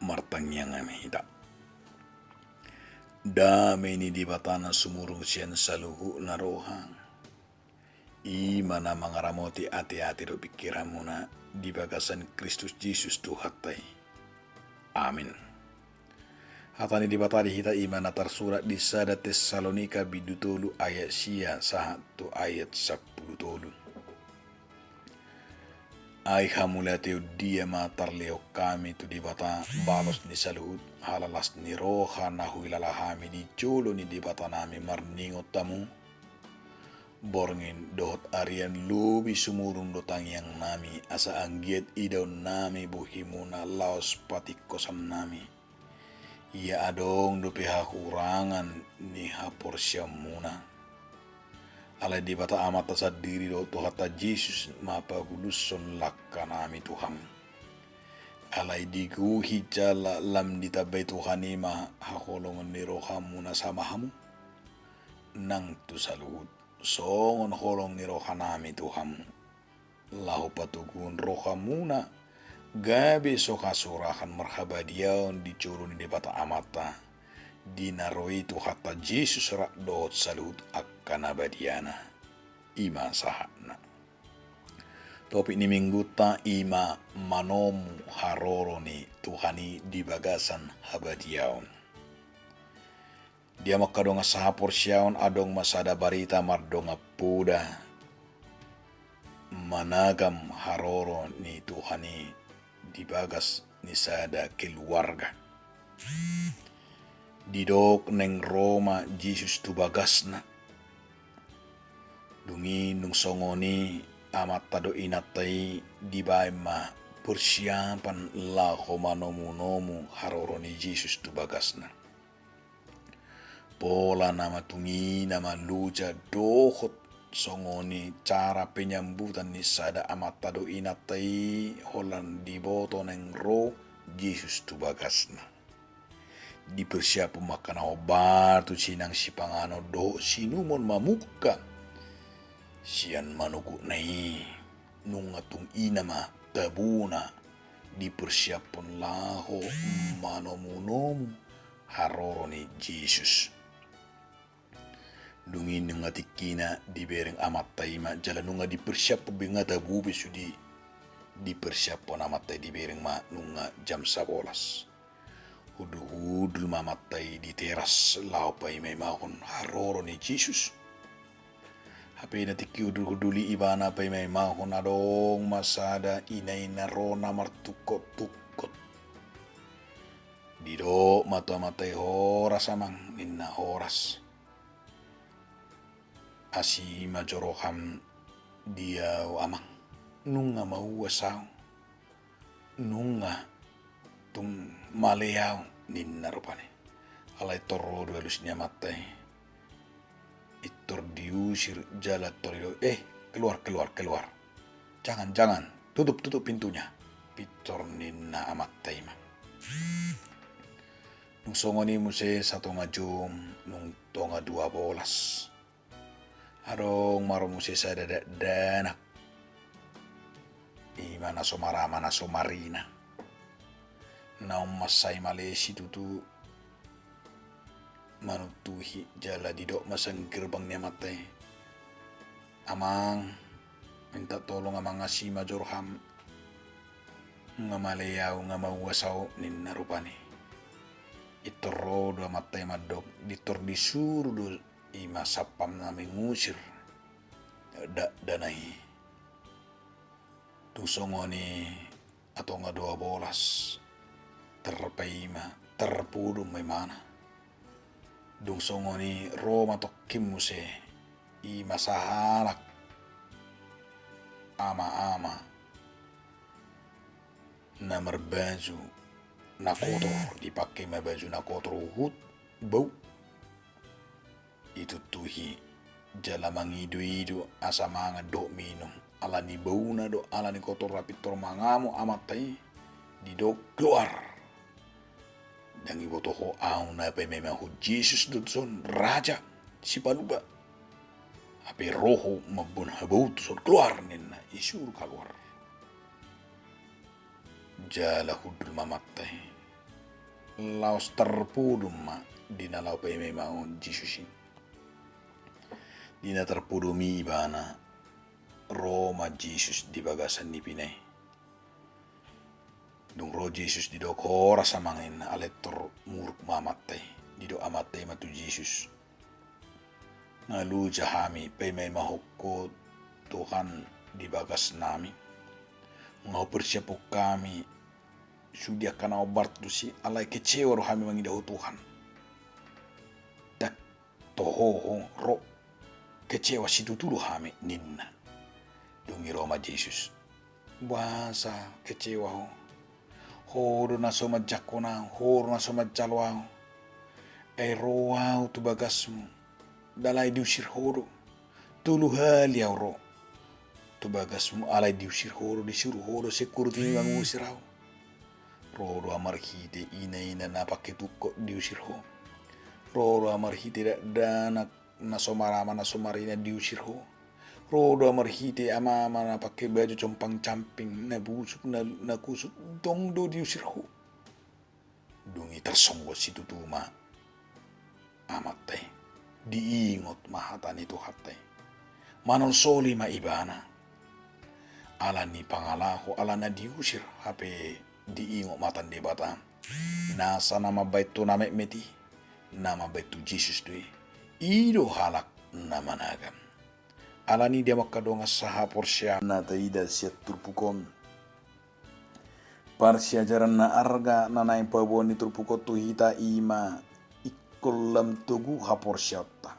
martangyang amihita. Dame ni di batana sumurung siyan saluhu na rohang. Imana mangaramoti ati-ati do pikiranmu na di bagasan Kristus Yesus Tuhatay. Amin. Hatani di batari hita imana tersurat di sada Tesalonika bidutolu ayat sia satu ayat 10. Ai hamulateu dia matar leo kami tu di bata balos ni saluhut halalas ni roha nahu ilalahami di jolo ni di bata nami marningot tamu borngin dohot arian lubi sumurun dotang yang nami asa anggiet idaw nami buhimuna laos patikosam nami ia adong do pihakurangan ni haporsyamuna ala di bata amata sa diri do tuhata Jesus mapaguluson lakkanami Tuhan alay di guhi jala lam ditabay Tuhani hakolongan ni rohamu na samahamu nang tu saluhut songon holong ni rohanami Tuhan lahu patugun rohamu na gabi sokasurahan marhabadiyaon di curun di bata amata dinaroi tuhata Jesus rak doot salut akan abadiana ima sahana topik ni minggu ta ima manomu haroro ni Tuhani di bagasan habadiaon dia makadonga sahapor syaon adong masada barita mardonga puda managam haroro ni Tuhani di bagas ni sada keluarga didok neng Roma Jesus tu bagasna dungi nung songoni amat tado inatai di baima persiapan la manomu haroro ni Jesus tu bagasna pola nama tungi nama luja dohot songoni cara penyambutan ni sada amat tado inatai holan di boto neng ro Jesus tu bagasna dipersiap makan obat tu sinang si pangano do sinumon mamuka sian manuku nai nungatung inama tabuna dipersiapon laho manomunomu haroro ni Jesus dungin nungatikina dibereng amat taima jalan nunga dipersiap benga tabu besudi dipersiapon amat tai dibereng ma nunga jam 11 hudul mamatai di teras lau pai may mahon haroro ni Jesus. Hape na tiki huduli ibana pai may mahon adong masada inay narona martukot-tukot. Dido matay horas amang ninna horas. Asi majoroham dia amang nunga mauwasaw nunga tung maleaw ninna rupane alay torro duelus niya matay itor diusir jala torido keluar jangan tutup pintunya pitor ninna amatay ma nung songoni muse satu ngajum nung tonga 12 adong maro muse sa danak imana somarama na somarina naum masai Malaysia tutu manutuhi jala didok masang gerbang niya matay amang minta tolong amang ngasih majorham nga maleyaw nga mawasaw ninna rupani itoro do matay madok ditor disuru do ima sapam na mengusir danay tusongoni atau nga 12 terpaima terpudum may mana dung songoni Roma tokkim muse i masahalak ama na merbaju na kotor dipakai baju na kotor uhut bau itu tuhi jala mangidu asa manga do minum alani bau na do alani kotor rapitor mangamu amatai di do keluar dan ibu toho au na pe memang Jesus dutson raja si paluba ape roho mabun habau tu keluar ninna isur keluar jala hudul mamatay laos terpudum ma dina lau pe me maun Jisusin. Dina terpudumi ibana Roma Jesus di bagasan ni pinay. Dung ro Jesus di dok hora samangin aletor muruk mamatay. Di do amatay matu Jesus. Ngalu jahami pe may mahukko Tuhan di bagas nami. Ngau persiapok kami sudia kana obar tu si alai kecewa roh kami mangidahu Tuhan. Dak toho ro kecewa situ tulu kami ninna. Dungi Roma Jesus. Basa kecewa ho. Horo na somadjakona, horo na somadjalwa. Ay roa tu bagasmu. Dalay diusir horo. Tulu hali ro. Tu bagasmu alay diusir horo disuruh horo sekuriti mangusiraw. Roro amarhite ina napaketukko diusir ho. Roro amarhite dana nasomarama nasomarina diusir ho. Rodo amarhite amama na pakai baju compang camping na busuk na kusut dong do diusir ho. Dungi tersonggot situ tuma amat teh diingot mahatan itu hatay. Manol soli ma ibana. Ala ni pangalaho ala na diusir hape diingot matan debata. Nasa nama baitu nama meti nama baitu Jesus dui. Ido halak nama nagam. Alani dia makadonga saha porsya na taida siat turpukon. Parsya jaran na arga na naing paboni turpukot tu hita ima ikulam tugu haporsyata.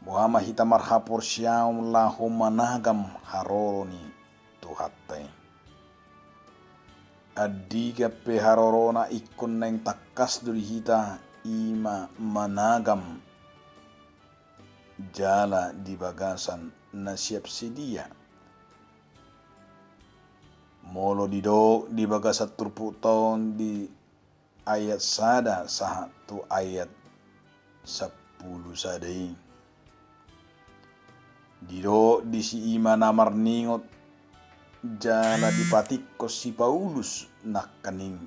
Muhama hita marha porsyaum lahu managam haroroni tuhatai. Adiga pe harorona ikun neng takas duri hita ima managam jala di bagasan na siap sedia. Molo di bagasat turpu tahun di ayat sada satu ayat 10 sadai. Di si ima namar ningot jala di patikko si Paulus nakaning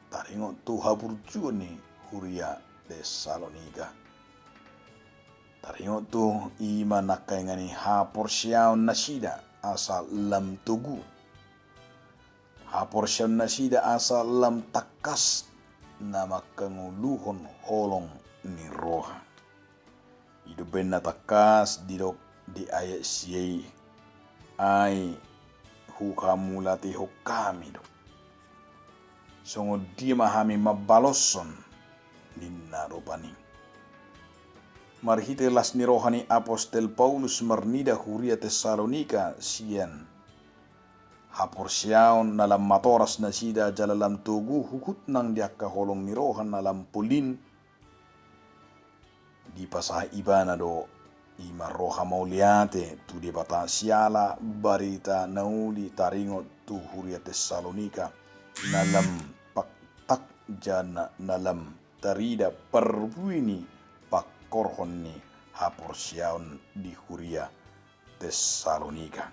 taringot tu haburjuni huria Tesalonika. Taringot tu ima nakaingani haporsyaon nasida asal lam tugu. Haporsyaon nasida asal lam takas nama kenguluhon holong ni roha. Hidup na takas didok di ayat siyai ay hukamulati hukami dok. Songo dia mahami mabaloson ninna rupani. Marhite las ni rohani apostel Paulus mernida huria Tesalonika sian. Haporsyaon nalam matoras na sida jalalam tugu hukut nang diakka holong ni rohan nalam pulin. Di pasah ibana do ima roha mauliate tu di bata siala barita nauli taringot tu huria Tesalonika nalam paktak jana nalam tarida perbuini korhon ni haporsyaon di huria Tesalonika.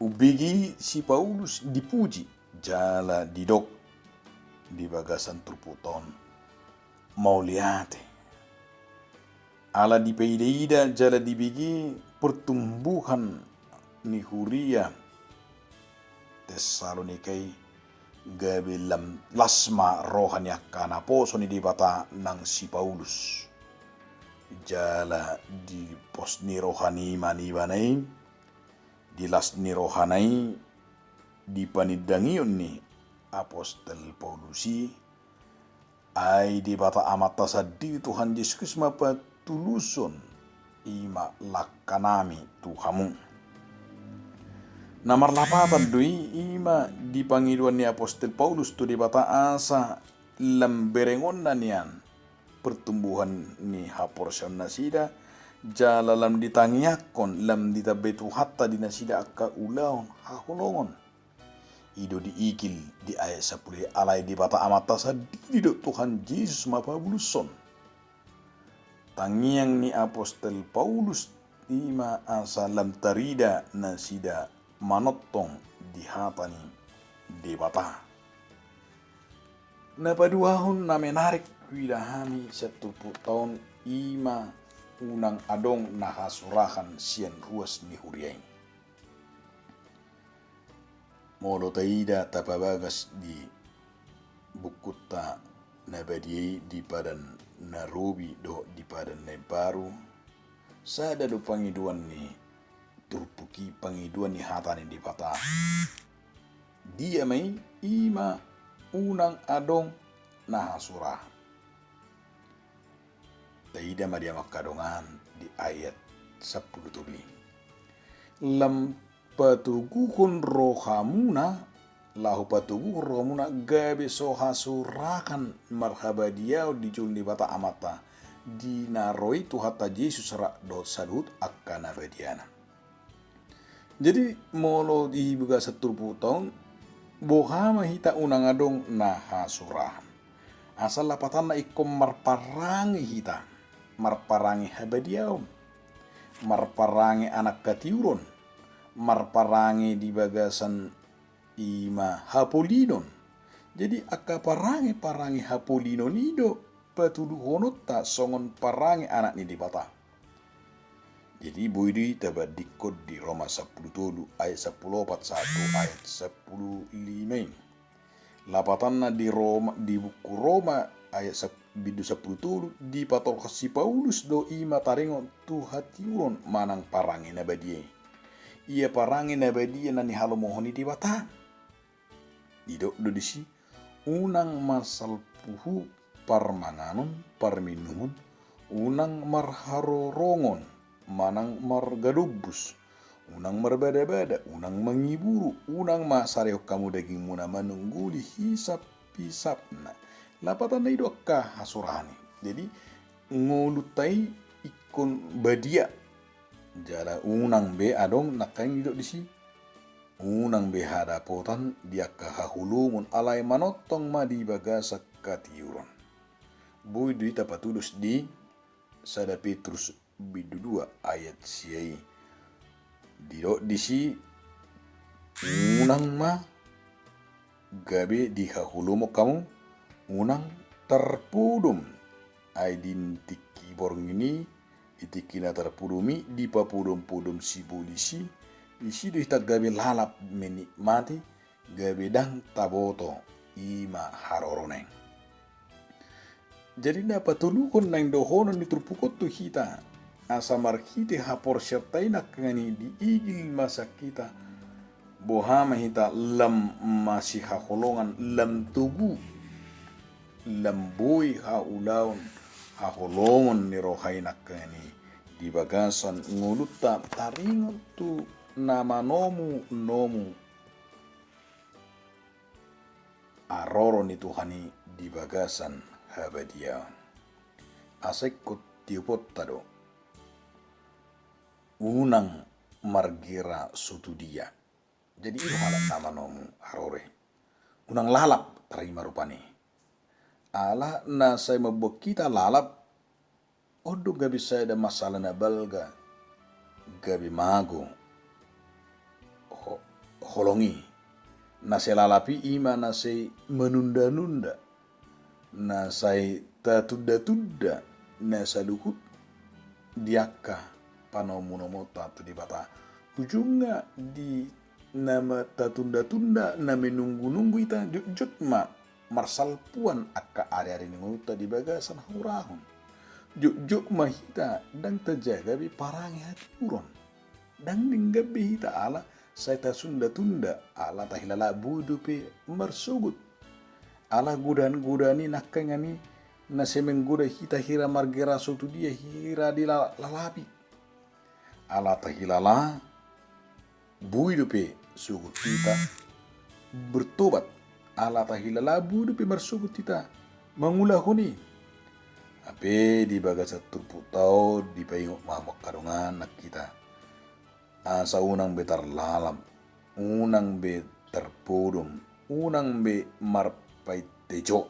Ubigi si Paulus dipuji jala didok di bagasan turputon mauliate. Ala di peideida jala dibigi pertumbuhan ni huria Tesalonikai gabilam lasma rohani akkana poso ni dibata nang si Paulus. Jala di pos ni rohani manibanay, di las ni rohanay, di panidangiyon ni Apostel Paulusi, ay dibata amata sa di Tuhan Yesus mapatuluson ima lakanami Tuhamu. Namar lapatan dui ima di panggiluan ni Apostel Paulus tu di bata asa lamberengon na niyan pertumbuhan ni haporsyaon nasida jala lam ditangiyakon lam ditabetu hatta di nasida akka ulaon hahulongon ido diikil di ayat 10 alay di bata amata sa dido Tuhan Yesus mapabuluson tangiyang ni Apostel Paulus ima asa lam tarida nasida manotong di hatani di bata. Napaduahon na menarik widahami 10 tahun ima unang adong nahasurahan sian ruas ni huriain. Modo taida tapabagas di bukuta nabadiai di padan narobi do di padan baru sada do pangiduan ni turpuki pangiduan ni hatani di patah. Dia mai ima unang adong nahasurahan. Taida madia makadongan di ayat 10 tubi. Lam patuguhun rohamuna lahu patuguhun rohamuna gabe sohasurakan marhaba dia di julni bata amata dinaroi tu hatta Yesus rak dot sadut akan abadiana. Jadi molo di buka 10 tahun bohama hita unang adong nahasurahan. Asal lapatan na ikom marparangi hita, marparangi habadiaum, marparangi anak katiuron, marparangi di bagasan ima hapolinon. Jadi akka parangi hapolinon ido patuduhonot ta songon parangi anak ni di bata. Jadi boidi tabat dikod di Roma 10 ayat 10 41 ayat 10 lapatanna di Roma di buku Roma ayat 10 di patol si Paulus do ima taringon tu hatiuron manang parangi nabadie. Ia parangi nabadie nani halo mohoni di bata. Didok do disi unang masal puhu parmanganon parminumun unang marharorongon manang margadubus unang marbada-bada unang mangiburu unang masareo kamu daging muna menungguli hisap-hisapna lapatan na ido ka hasurani. Jadi ngulutai ikon badia jala unang be adong nakain ido disi unang be hadapotan dia kahahulumun alai manotong madi bagasa katiuron. Boy duita patulus di sada Petrus bidu 2 ayat siai didok disi unang ma gabe di hahulumo kamu unang terpudum ay dintiki borngini itikina terpudumi di papudum-pudum si polisi isi do hita gabe lalap menikmati gabe dang taboto ima haroroneng. Jadi dapat tulukon nang dohonon diturpukot tu hita asamar hite hapor sertai nakangani di igil masa kita bohama hita lam masih haholongan lam tubu lam boy haulaun haholongan ni rohai nakangani di bagasan nguluta taringon tu nama nomu aroro ni Tuhani di bagasan habadia asekut tiupot tado unang margira sutudia. Jadi itu halak nama nomu harore unang lalap terima rupani ala na saya mabok kita lalap odo gabi saya ada masalah na balga gabi mago holongi na saya lalapi ima na saya menunda-nunda na saya tatunda-tunda na saya luhut diaka panomunomota tu di bata ujungnya di nama tatunda-tunda na menunggu-nunggu ita jut ma marsal puan akka ari-ari nguta di bagasan hurahun juk mahita dan terjaga bi parangi hati uron dan dinggabi hita ala saya tasunda-tunda ala tahilala budu pe marsugut ala gudan-gudani nakangani na semengguda hita hira margera sotu dia hira di lalapi ala tahilala buidupe sugut kita bertobat ala tahilala buidupe marsugut kita mangulahuni ape di bagas turputau di payung mamak karungan nak kita asa unang betar lalam unang be terpudum unang be marpai tejo.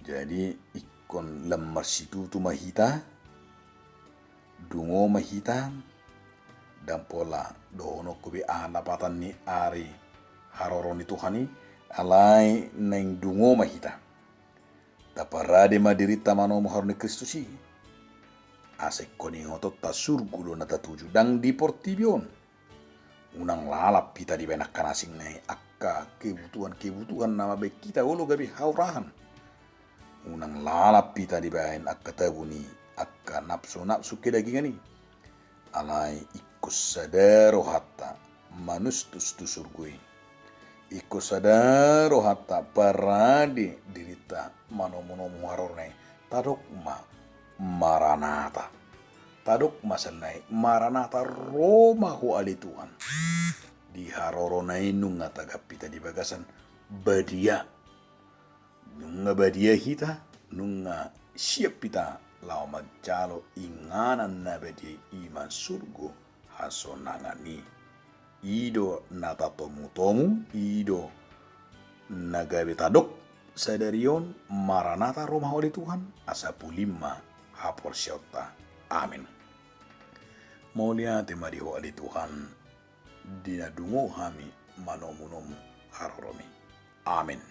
Jadi ikon lemar situ tu mahita dungo mahita dan pola dono kubi lapatan ni ari haroron itu hani alai neng dungo mahita taparade madirita manomo haruni Kristusi asek koni ngotot ta surgulo na tatuju dang di portibion unang lalap kita di benak kanasing nai akka kebutuhan nama baik kita olo gabi haurahan unang lalap kita di bayan akka tabuni akka nafsu kedagingani alai ikut sadaro hatta manustus tu surgui ikut sadaro hatta parade dirita manomonomo harorne tadokma maranata tadok masanai maranata Roma ho ali Tuhan di haroronai nunga tagapita di bagasan badia nunga badia hita nunga siap pita lau majalo inganan na badia iman surgo hasonangani ido nata tomu ido nagabe tadok sadarion maranata Roma ho ali Tuhan asapulima hapor syauta amin maulia temari ho ali Tuhan dina dungo hami manomunomu haroromi amin